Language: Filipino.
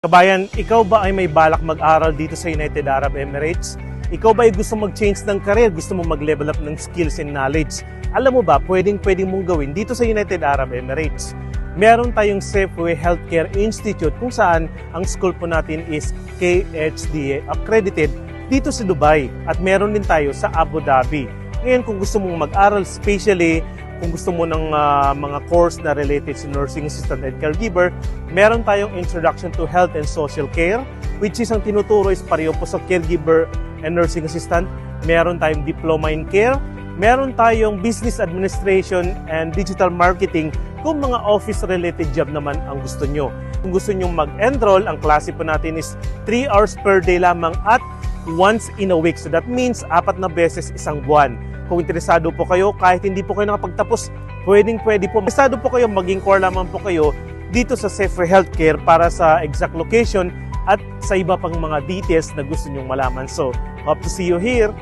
Kabayan, ikaw ba ay may balak mag-aral dito sa United Arab Emirates? Ikaw ba ay gusto mag-change ng career? Gusto mo mag-level up ng skills and knowledge? Alam mo ba, pwedeng mong gawin dito sa United Arab Emirates. Meron tayong Safeway Healthcare Institute kung saan ang school po natin is KHDA accredited dito sa Dubai. At meron din tayo sa Abu Dhabi. Ngayon, kung gusto mong mag-aral, especially kung gusto mo ng mga course na related to nursing assistant and caregiver, meron tayong Introduction to Health and Social Care, which is ang tinuturo is pareho po sa caregiver and nursing assistant. Meron tayong Diploma in Care, meron tayong Business Administration and Digital Marketing kung mga office-related job naman ang gusto nyo. Kung gusto nyo mag-enroll, ang klase po natin is 3 hours per day lamang at once in a week. So that means 4 na beses isang buwan. Kung interesado po kayo, kahit hindi po kayo nakapagtapos, pwede po. Interesado po kayo, mag-inquire lamang po kayo dito sa Safeway Healthcare para sa exact location at sa iba pang mga details na gusto nyong malaman. So, hope to see you here.